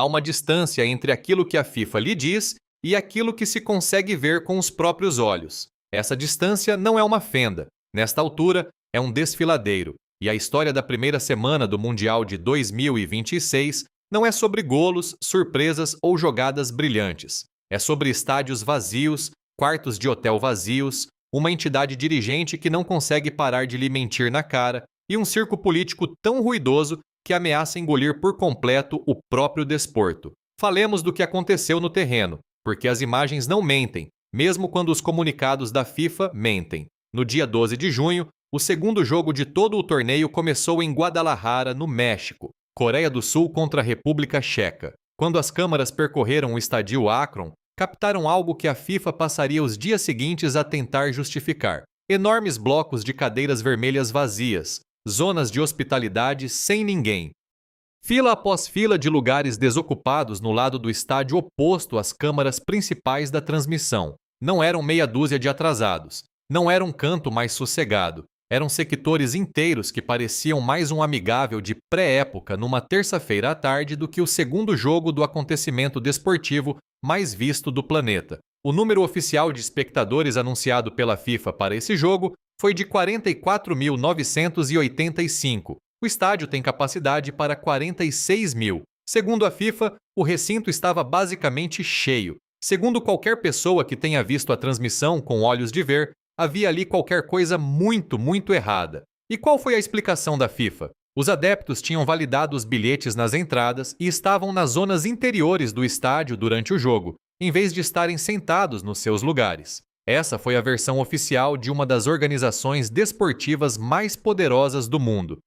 Há uma distância entre aquilo que a FIFA lhe diz e aquilo que se consegue ver com os próprios olhos. Essa distância não é uma fenda. Nesta altura, é um desfiladeiro. E a história da primeira semana do Mundial de 2026 não é sobre golos, surpresas ou jogadas brilhantes. É sobre estádios vazios, quartos de hotel vazios, uma entidade dirigente que não consegue parar de lhe mentir na cara e um circo político tão ruidoso que ameaça engolir por completo o próprio desporto. Falemos do que aconteceu no terreno, porque as imagens não mentem, mesmo quando os comunicados da FIFA mentem. No dia 12 de junho, o segundo jogo de todo o torneio começou em Guadalajara, no México, Coreia do Sul contra a República Checa. Quando as câmaras percorreram o estádio Akron, captaram algo que a FIFA passaria os dias seguintes a tentar justificar. Enormes blocos de cadeiras vermelhas vazias, zonas de hospitalidade sem ninguém. Fila após fila de lugares desocupados no lado do estádio oposto às câmaras principais da transmissão. Não eram meia dúzia de atrasados. Não era um canto mais sossegado. Eram sectores inteiros que pareciam mais um amigável de pré-época numa terça-feira à tarde do que o segundo jogo do acontecimento desportivo mais visto do planeta. O número oficial de espectadores anunciado pela FIFA para esse jogo foi de 44.985. O estádio tem capacidade para 46 mil. Segundo a FIFA, o recinto estava basicamente cheio. Segundo qualquer pessoa que tenha visto a transmissão com olhos de ver, havia ali qualquer coisa muito errada. E qual foi a explicação da FIFA? Os adeptos tinham validado os bilhetes nas entradas e estavam nas zonas interiores do estádio durante o jogo, em vez de estarem sentados nos seus lugares. Essa foi a versão oficial de uma das organizações desportivas mais poderosas do mundo.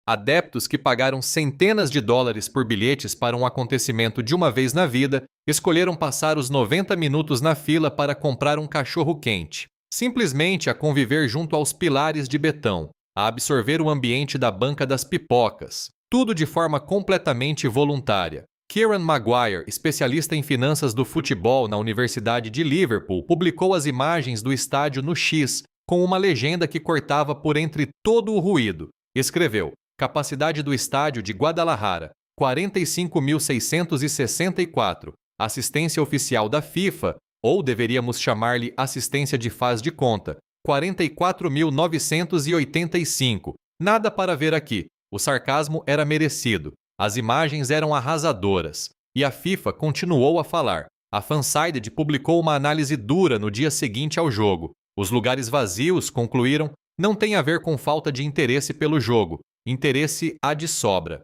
Adeptos que pagaram centenas de dólares por bilhetes para um acontecimento de uma vez na vida escolheram passar os 90 minutos na fila para comprar um cachorro-quente. Simplesmente a conviver junto aos pilares de betão, a absorver o ambiente da banca das pipocas. Tudo de forma completamente voluntária. Kieran Maguire, especialista em finanças do futebol na Universidade de Liverpool, publicou as imagens do estádio no X, com uma legenda que cortava por entre todo o ruído. Escreveu: capacidade do estádio de Guadalajara, 45.664. Assistência oficial da FIFA, ou deveríamos chamar-lhe assistência de faz de conta, 44.985. Nada para ver aqui. O sarcasmo era merecido. As imagens eram arrasadoras. E a FIFA continuou a falar. A Fansided publicou uma análise dura no dia seguinte ao jogo. Os lugares vazios, concluíram, não têm a ver com falta de interesse pelo jogo. Interesse há de sobra.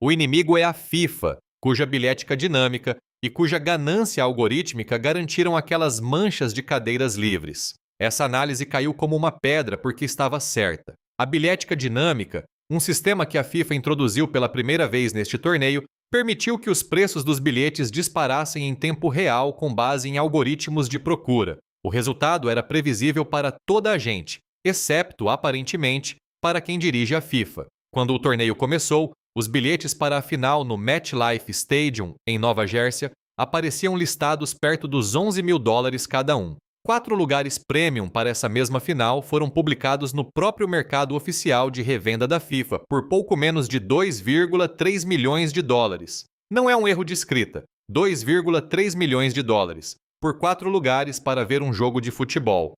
O inimigo é a FIFA, cuja bilhética dinâmica e cuja ganância algorítmica garantiram aquelas manchas de cadeiras livres. Essa análise caiu como uma pedra porque estava certa. A bilhética dinâmica, um sistema que a FIFA introduziu pela primeira vez neste torneio, permitiu que os preços dos bilhetes disparassem em tempo real com base em algoritmos de procura. O resultado era previsível para toda a gente, excepto, aparentemente, para quem dirige a FIFA. Quando o torneio começou, os bilhetes para a final no MetLife Stadium, em Nova Jersey, apareciam listados perto dos 11 mil dólares cada um. 4 lugares premium para essa mesma final foram publicados no próprio mercado oficial de revenda da FIFA por pouco menos de 2,3 milhões de dólares. Não é um erro de escrita, 2,3 milhões de dólares, por 4 lugares para ver um jogo de futebol.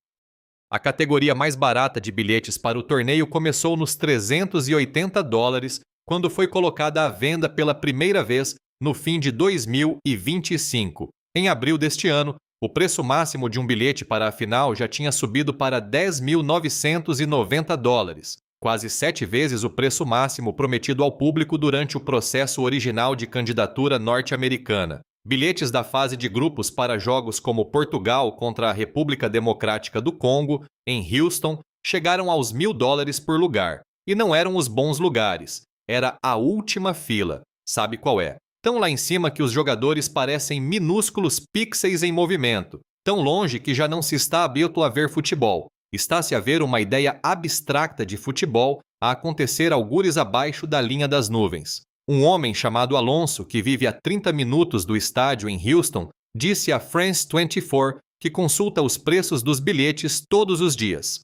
A categoria mais barata de bilhetes para o torneio começou nos 380 dólares, quando foi colocada à venda pela primeira vez no fim de 2025. Em abril deste ano, o preço máximo de um bilhete para a final já tinha subido para 10.990 dólares, quase 7 vezes o preço máximo prometido ao público durante o processo original de candidatura norte-americana. Bilhetes da fase de grupos para jogos como Portugal contra a República Democrática do Congo, em Houston, chegaram aos 1.000 dólares por lugar. E não eram os bons lugares, era a última fila. Sabe qual é? Tão lá em cima que os jogadores parecem minúsculos pixels em movimento, tão longe que já não se está habituado a ver futebol. Está-se a ver uma ideia abstracta de futebol a acontecer algures abaixo da linha das nuvens. Um homem chamado Alonso, que vive a 30 minutos do estádio em Houston, disse à France 24 que consulta os preços dos bilhetes todos os dias.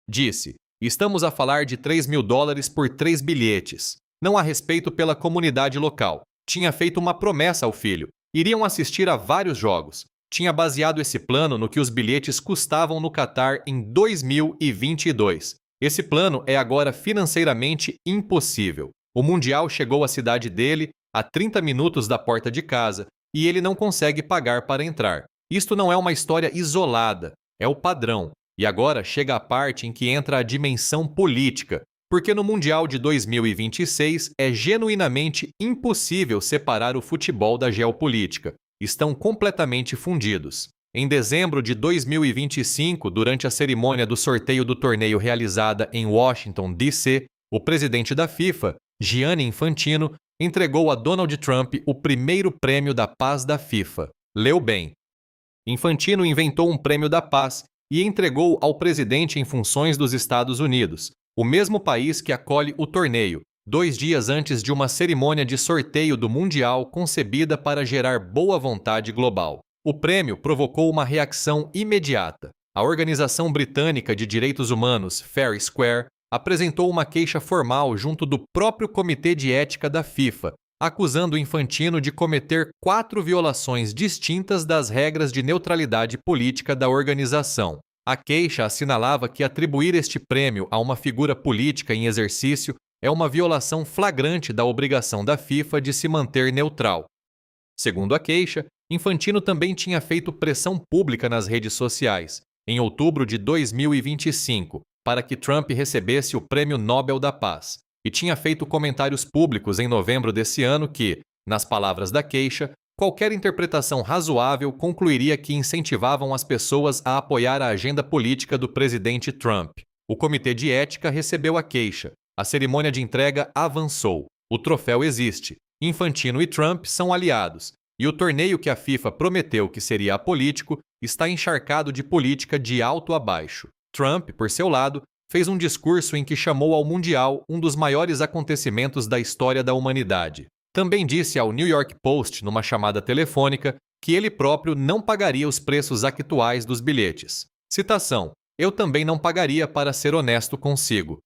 Disse: estamos a falar de 3.000 dólares por 3 bilhetes. Não há respeito pela comunidade local. tinha feito uma promessa ao filho. Iriam assistir a vários jogos. Tinha baseado esse plano no que os bilhetes custavam no Catar em 2022. Esse plano é agora financeiramente impossível. O Mundial chegou à cidade dele a 30 minutos da porta de casa e ele não consegue pagar para entrar. Isto não é uma história isolada, é o padrão. E agora chega a parte em que entra a dimensão política, porque no Mundial de 2026 é genuinamente impossível separar o futebol da geopolítica. Estão completamente fundidos. Em dezembro de 2025, durante a cerimônia do sorteio do torneio realizada em Washington, D.C., o presidente da FIFA, Gianni Infantino, entregou a Donald Trump o primeiro prêmio da paz da FIFA. Leu bem. Infantino inventou um prêmio da paz e entregou ao presidente em funções dos Estados Unidos, o mesmo país que acolhe o torneio, 2 dias antes de uma cerimônia de sorteio do Mundial concebida para gerar boa vontade global. O prêmio provocou uma reação imediata. A Organização Britânica de Direitos Humanos, Fair Square, apresentou uma queixa formal junto do próprio Comitê de Ética da FIFA, acusando Infantino de cometer 4 violações distintas das regras de neutralidade política da organização. A queixa assinalava que atribuir este prêmio a uma figura política em exercício é uma violação flagrante da obrigação da FIFA de se manter neutral. Segundo a queixa, Infantino também tinha feito pressão pública nas redes sociais, em outubro de 2025, para que Trump recebesse o Prêmio Nobel da Paz, e tinha feito comentários públicos em novembro desse ano que, nas palavras da queixa, qualquer interpretação razoável concluiria que incentivavam as pessoas a apoiar a agenda política do presidente Trump. O Comitê de Ética recebeu a queixa. A cerimônia de entrega avançou. O troféu existe. Infantino e Trump são aliados. E o torneio que a FIFA prometeu que seria apolítico está encharcado de política de alto a baixo. Trump, por seu lado, fez um discurso em que chamou ao Mundial um dos maiores acontecimentos da história da humanidade. Também disse ao New York Post, numa chamada telefônica, que ele próprio não pagaria os preços actuais dos bilhetes. Citação: "Eu também não pagaria, para ser honesto consigo."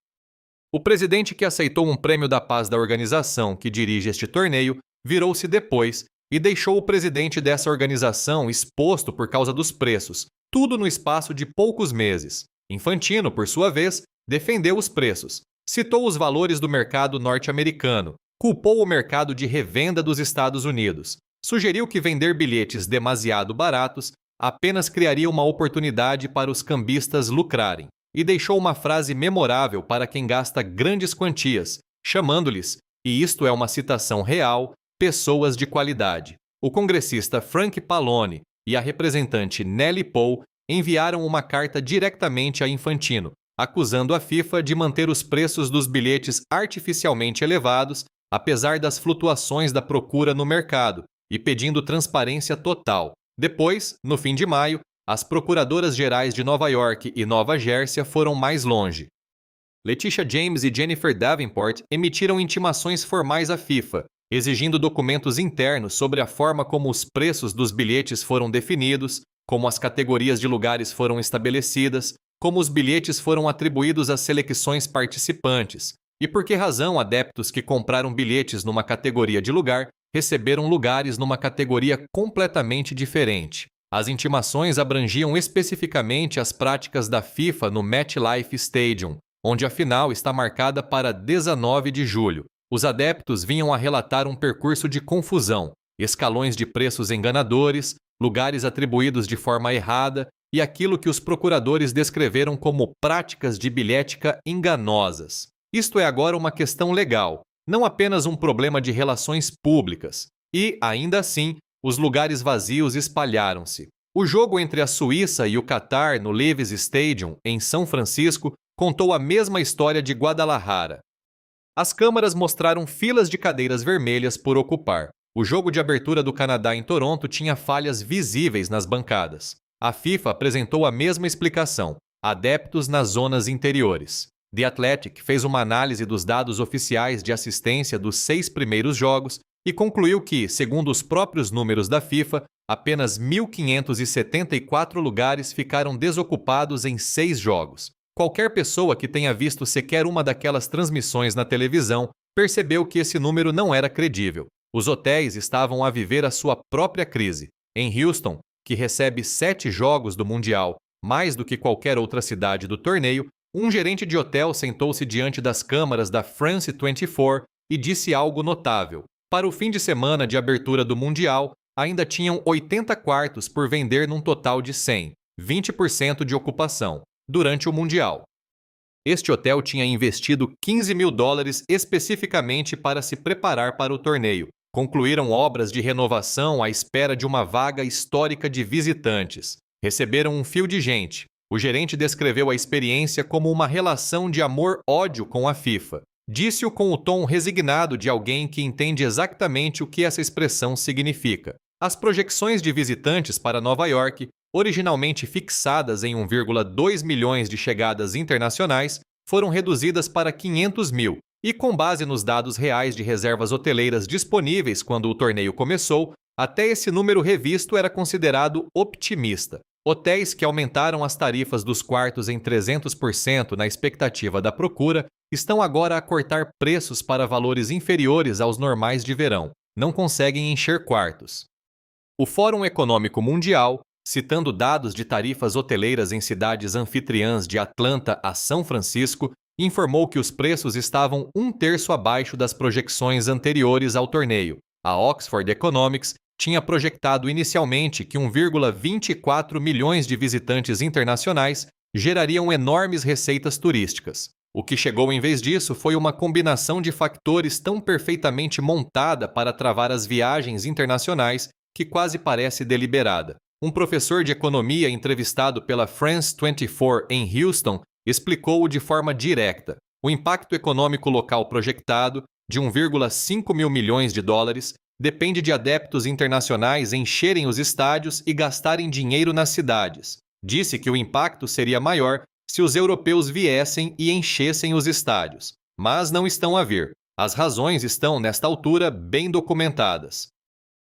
O presidente, que aceitou um prêmio da paz da organização que dirige este torneio, virou-se depois e deixou o presidente dessa organização exposto por causa dos preços, tudo no espaço de poucos meses. Infantino, por sua vez, defendeu os preços, citou os valores do mercado norte-americano, culpou o mercado de revenda dos Estados Unidos, sugeriu que vender bilhetes demasiado baratos apenas criaria uma oportunidade para os cambistas lucrarem, e deixou uma frase memorável para quem gasta grandes quantias, chamando-lhes, e isto é uma citação real, pessoas de qualidade. O congressista Frank Pallone e a representante Nellie Paul enviaram uma carta diretamente a Infantino, acusando a FIFA de manter os preços dos bilhetes artificialmente elevados, apesar das flutuações da procura no mercado, e pedindo transparência total. Depois, no fim de maio, as procuradoras-gerais de Nova York e Nova Jersey foram mais longe. Letitia James e Jennifer Davenport emitiram intimações formais à FIFA, exigindo documentos internos sobre a forma como os preços dos bilhetes foram definidos, como as categorias de lugares foram estabelecidas, como os bilhetes foram atribuídos às selecções participantes, e por que razão adeptos que compraram bilhetes numa categoria de lugar receberam lugares numa categoria completamente diferente. As intimações abrangiam especificamente as práticas da FIFA no MetLife Stadium, onde a final está marcada para 19 de julho. Os adeptos vinham a relatar um percurso de confusão, escalões de preços enganadores, lugares atribuídos de forma errada e aquilo que os procuradores descreveram como práticas de bilhética enganosas. Isto é agora uma questão legal, não apenas um problema de relações públicas. E, ainda assim, os lugares vazios espalharam-se. O jogo entre a Suíça e o Catar no Levi's Stadium, em São Francisco, contou a mesma história de Guadalajara. As câmaras mostraram filas de cadeiras vermelhas por ocupar. O jogo de abertura do Canadá em Toronto tinha falhas visíveis nas bancadas. A FIFA apresentou a mesma explicação: adeptos nas zonas interiores. The Athletic fez uma análise dos dados oficiais de assistência dos 6 primeiros jogos e concluiu que, segundo os próprios números da FIFA, apenas 1.574 lugares ficaram desocupados em 6 jogos. Qualquer pessoa que tenha visto sequer uma daquelas transmissões na televisão percebeu que esse número não era credível. Os hotéis estavam a viver a sua própria crise. Em Houston, que recebe 7 jogos do Mundial, mais do que qualquer outra cidade do torneio, um gerente de hotel sentou-se diante das câmaras da France 24 e disse algo notável. Para o fim de semana de abertura do Mundial, ainda tinham 80 quartos por vender num total de 100, 20% de ocupação, durante o Mundial. Este hotel tinha investido $15 mil especificamente para se preparar para o torneio. Concluíram obras de renovação à espera de uma vaga histórica de visitantes. Receberam um fio de gente. O gerente descreveu a experiência como uma relação de amor-ódio com a FIFA. Disse-o com o tom resignado de alguém que entende exatamente o que essa expressão significa. As projeções de visitantes para Nova York, originalmente fixadas em 1,2 milhões de chegadas internacionais, foram reduzidas para 500 mil, e com base nos dados reais de reservas hoteleiras disponíveis quando o torneio começou, até esse número revisto era considerado otimista. Hotéis que aumentaram as tarifas dos quartos em 300% na expectativa da procura estão agora a cortar preços para valores inferiores aos normais de verão. Não conseguem encher quartos. O Fórum Econômico Mundial, citando dados de tarifas hoteleiras em cidades anfitriãs de Atlanta a São Francisco, informou que os preços estavam 1/3 abaixo das projeções anteriores ao torneio. A Oxford Economics tinha projetado inicialmente que 1,24 milhões de visitantes internacionais gerariam enormes receitas turísticas. O que chegou em vez disso foi uma combinação de fatores tão perfeitamente montada para travar as viagens internacionais que quase parece deliberada. Um professor de economia entrevistado pela France 24 em Houston explicou-o de forma direta. O impacto econômico local projetado, de 1,5 mil milhões de dólares, depende de adeptos internacionais encherem os estádios e gastarem dinheiro nas cidades. Disse que o impacto seria maior se os europeus viessem e enchessem os estádios. Mas não estão a vir. As razões estão, nesta altura, bem documentadas.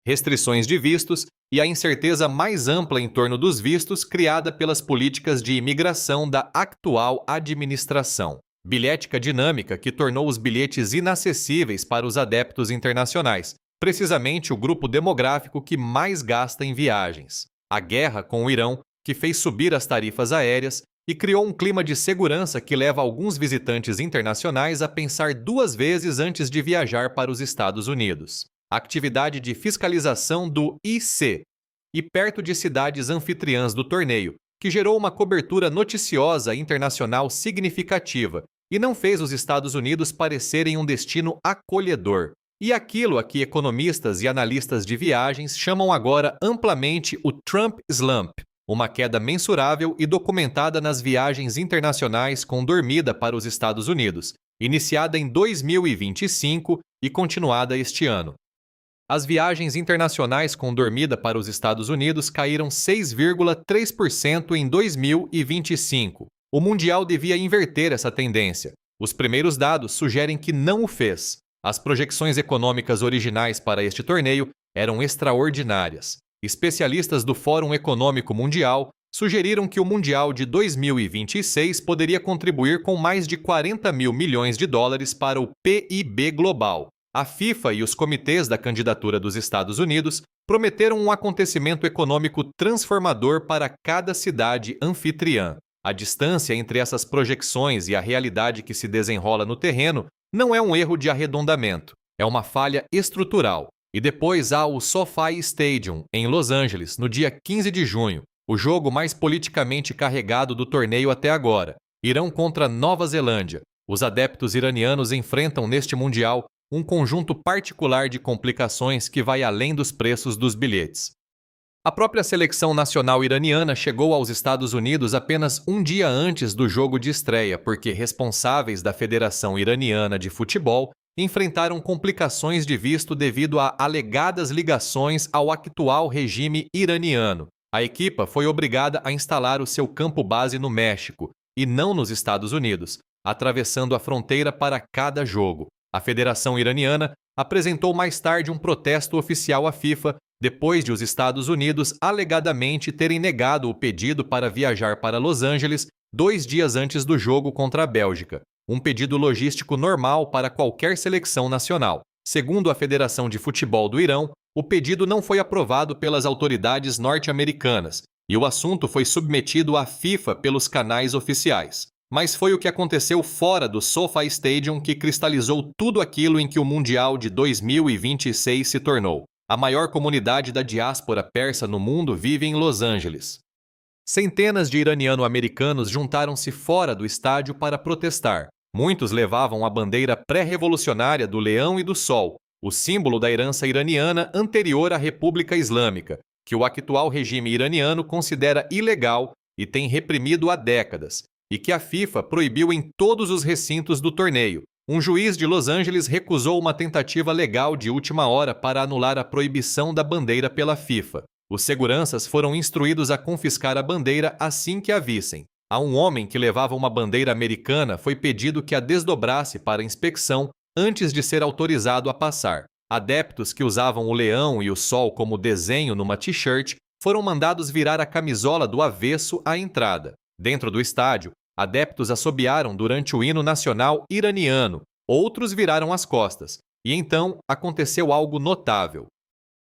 Restrições de vistos e a incerteza mais ampla em torno dos vistos criada pelas políticas de imigração da atual administração. Bilhética dinâmica que tornou os bilhetes inacessíveis para os adeptos internacionais, precisamente o grupo demográfico que mais gasta em viagens. A guerra com o Irão, que fez subir as tarifas aéreas e criou um clima de segurança que leva alguns visitantes internacionais a pensar 2 vezes antes de viajar para os Estados Unidos. A atividade de fiscalização do IC, e perto de cidades anfitriãs do torneio, que gerou uma cobertura noticiosa internacional significativa e não fez os Estados Unidos parecerem um destino acolhedor. E aquilo a que economistas e analistas de viagens chamam agora amplamente o Trump Slump, uma queda mensurável e documentada nas viagens internacionais com dormida para os Estados Unidos, iniciada em 2025 e continuada este ano. As viagens internacionais com dormida para os Estados Unidos caíram 6,3% em 2025. O Mundial devia inverter essa tendência. Os primeiros dados sugerem que não o fez. As projeções econômicas originais para este torneio eram extraordinárias. Especialistas do Fórum Econômico Mundial sugeriram que o Mundial de 2026 poderia contribuir com mais de 40 mil milhões de dólares para o PIB global. A FIFA e os comitês da candidatura dos Estados Unidos prometeram um acontecimento econômico transformador para cada cidade anfitriã. A distância entre essas projeções e a realidade que se desenrola no terreno não é um erro de arredondamento, é uma falha estrutural. E depois há o SoFi Stadium, em Los Angeles, no dia 15 de junho, o jogo mais politicamente carregado do torneio até agora. Irão contra Nova Zelândia. Os adeptos iranianos enfrentam neste Mundial um conjunto particular de complicações que vai além dos preços dos bilhetes. A própria seleção nacional iraniana chegou aos Estados Unidos apenas um dia antes do jogo de estreia, porque responsáveis da Federação Iraniana de Futebol enfrentaram complicações de visto devido a alegadas ligações ao atual regime iraniano. A equipa foi obrigada a instalar o seu campo-base no México, e não nos Estados Unidos, atravessando a fronteira para cada jogo. A Federação Iraniana apresentou mais tarde um protesto oficial à FIFA, depois de os Estados Unidos alegadamente terem negado o pedido para viajar para Los Angeles 2 dias antes do jogo contra a Bélgica, um pedido logístico normal para qualquer seleção nacional. Segundo a Federação de Futebol do Irão, o pedido não foi aprovado pelas autoridades norte-americanas e o assunto foi submetido à FIFA pelos canais oficiais. Mas foi o que aconteceu fora do SoFi Stadium que cristalizou tudo aquilo em que o Mundial de 2026 se tornou. A maior comunidade da diáspora persa no mundo vive em Los Angeles. Centenas de iraniano-americanos juntaram-se fora do estádio para protestar. Muitos levavam a bandeira pré-revolucionária do Leão e do Sol, o símbolo da herança iraniana anterior à República Islâmica, que o atual regime iraniano considera ilegal e tem reprimido há décadas, e que a FIFA proibiu em todos os recintos do torneio. Um juiz de Los Angeles recusou uma tentativa legal de última hora para anular a proibição da bandeira pela FIFA. Os seguranças foram instruídos a confiscar a bandeira assim que a vissem. A um homem que levava uma bandeira americana foi pedido que a desdobrasse para inspeção antes de ser autorizado a passar. Adeptos que usavam o leão e o sol como desenho numa t-shirt foram mandados virar a camisola do avesso à entrada. Dentro do estádio, adeptos assobiaram durante o hino nacional iraniano, outros viraram as costas, e então aconteceu algo notável.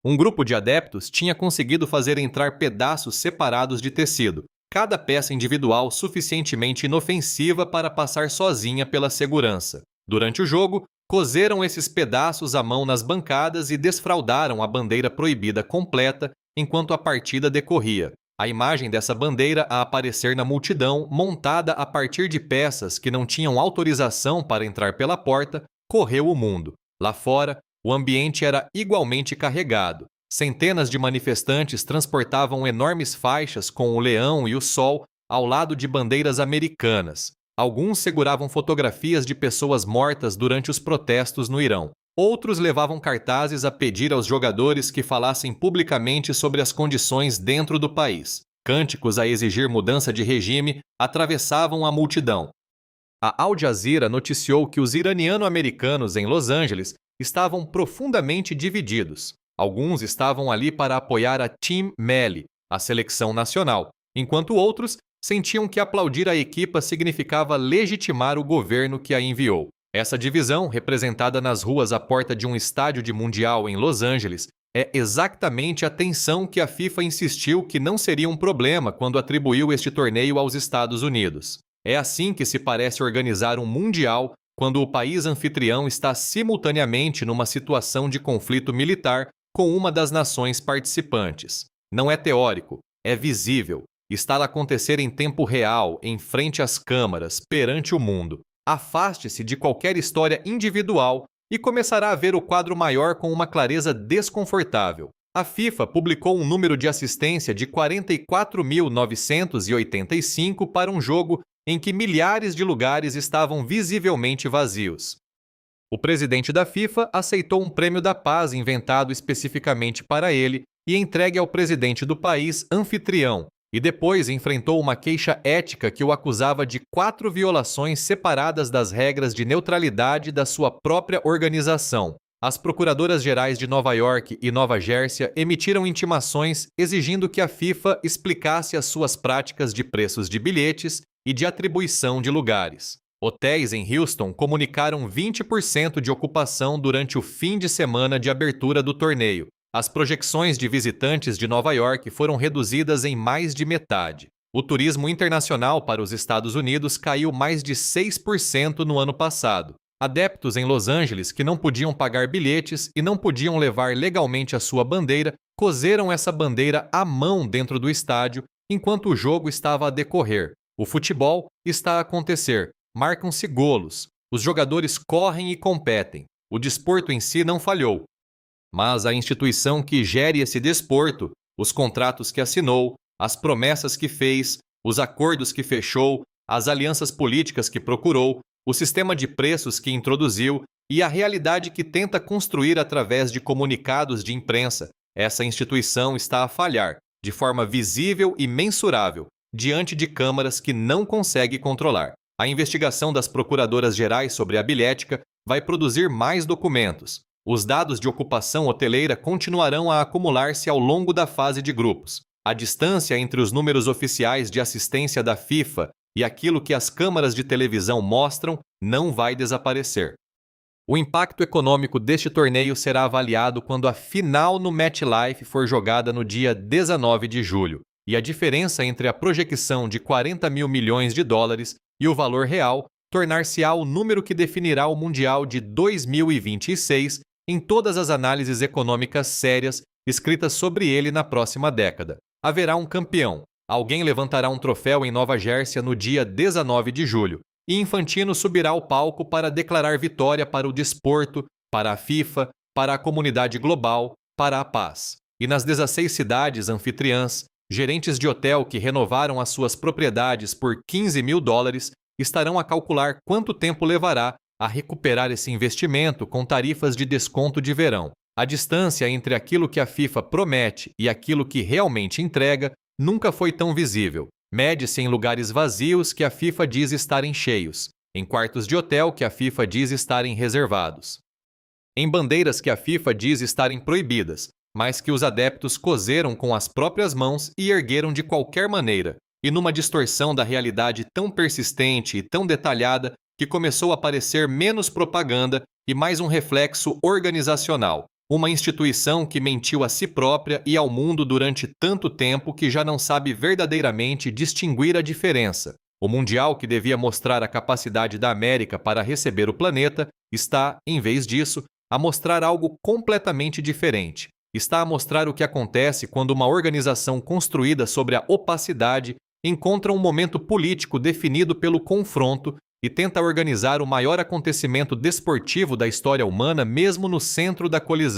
Um grupo de adeptos tinha conseguido fazer entrar pedaços separados de tecido, cada peça individual suficientemente inofensiva para passar sozinha pela segurança. Durante o jogo, coseram esses pedaços à mão nas bancadas e desfraldaram a bandeira proibida completa enquanto a partida decorria. A imagem dessa bandeira a aparecer na multidão, montada a partir de peças que não tinham autorização para entrar pela porta, correu o mundo. Lá fora, o ambiente era igualmente carregado. Centenas de manifestantes transportavam enormes faixas com o leão e o sol ao lado de bandeiras americanas. Alguns seguravam fotografias de pessoas mortas durante os protestos no Irão. Outros levavam cartazes a pedir aos jogadores que falassem publicamente sobre as condições dentro do país. Cânticos a exigir mudança de regime atravessavam a multidão. A Al Jazeera noticiou que os iraniano-americanos em Los Angeles estavam profundamente divididos. Alguns estavam ali para apoiar a Team Melli, a seleção nacional, enquanto outros sentiam que aplaudir a equipa significava legitimar o governo que a enviou. Essa divisão, representada nas ruas à porta de um estádio de mundial em Los Angeles, é exatamente a tensão que a FIFA insistiu que não seria um problema quando atribuiu este torneio aos Estados Unidos. É assim que se parece organizar um mundial quando o país anfitrião está simultaneamente numa situação de conflito militar com uma das nações participantes. Não é teórico, é visível. Está a acontecer em tempo real, em frente às câmaras, perante o mundo. Afaste-se de qualquer história individual e começará a ver o quadro maior com uma clareza desconfortável. A FIFA publicou um número de assistência de 44.985 para um jogo em que milhares de lugares estavam visivelmente vazios. O presidente da FIFA aceitou um prêmio da paz inventado especificamente para ele e entregue ao presidente do país anfitrião, e depois enfrentou uma queixa ética que o acusava de 4 violações separadas das regras de neutralidade da sua própria organização. As procuradoras-gerais de Nova York e Nova Jersey emitiram intimações exigindo que a FIFA explicasse as suas práticas de preços de bilhetes e de atribuição de lugares. Hotéis em Houston comunicaram 20% de ocupação durante o fim de semana de abertura do torneio. As projeções de visitantes de Nova York foram reduzidas em mais de metade. O turismo internacional para os Estados Unidos caiu mais de 6% no ano passado. Adeptos em Los Angeles que não podiam pagar bilhetes e não podiam levar legalmente a sua bandeira, coseram essa bandeira à mão dentro do estádio enquanto o jogo estava a decorrer. O futebol está a acontecer, marcam-se golos, os jogadores correm e competem. O desporto em si não falhou. Mas a instituição que gere esse desporto, os contratos que assinou, as promessas que fez, os acordos que fechou, as alianças políticas que procurou, o sistema de preços que introduziu e a realidade que tenta construir através de comunicados de imprensa, essa instituição está a falhar, de forma visível e mensurável, diante de câmaras que não consegue controlar. A investigação das procuradoras-gerais sobre a bilhética vai produzir mais documentos. Os dados de ocupação hoteleira continuarão a acumular-se ao longo da fase de grupos. A distância entre os números oficiais de assistência da FIFA e aquilo que as câmaras de televisão mostram não vai desaparecer. O impacto econômico deste torneio será avaliado quando a final no MetLife for jogada no dia 19 de julho, e a diferença entre a projeção de 40 mil milhões de dólares e o valor real tornar-se-á o número que definirá o Mundial de 2026 em todas as análises econômicas sérias escritas sobre ele na próxima década. Haverá um campeão. Alguém levantará um troféu em Nova Jersey no dia 19 de julho, e Infantino subirá ao palco para declarar vitória para o desporto, para a FIFA, para a comunidade global, para a paz. E nas 16 cidades anfitriãs, gerentes de hotel que renovaram as suas propriedades por 15 mil dólares estarão a calcular quanto tempo levará a recuperar esse investimento com tarifas de desconto de verão. A distância entre aquilo que a FIFA promete e aquilo que realmente entrega nunca foi tão visível. Mede-se em lugares vazios que a FIFA diz estarem cheios, em quartos de hotel que a FIFA diz estarem reservados, em bandeiras que a FIFA diz estarem proibidas, mas que os adeptos coseram com as próprias mãos e ergueram de qualquer maneira, e numa distorção da realidade tão persistente e tão detalhada que começou a parecer menos propaganda e mais um reflexo organizacional. Uma instituição que mentiu a si própria e ao mundo durante tanto tempo que já não sabe verdadeiramente distinguir a diferença. O Mundial, que devia mostrar a capacidade da América para receber o planeta, está, em vez disso, a mostrar algo completamente diferente. Está a mostrar o que acontece quando uma organização construída sobre a opacidade encontra um momento político definido pelo confronto e tenta organizar o maior acontecimento desportivo da história humana mesmo no centro da colisão.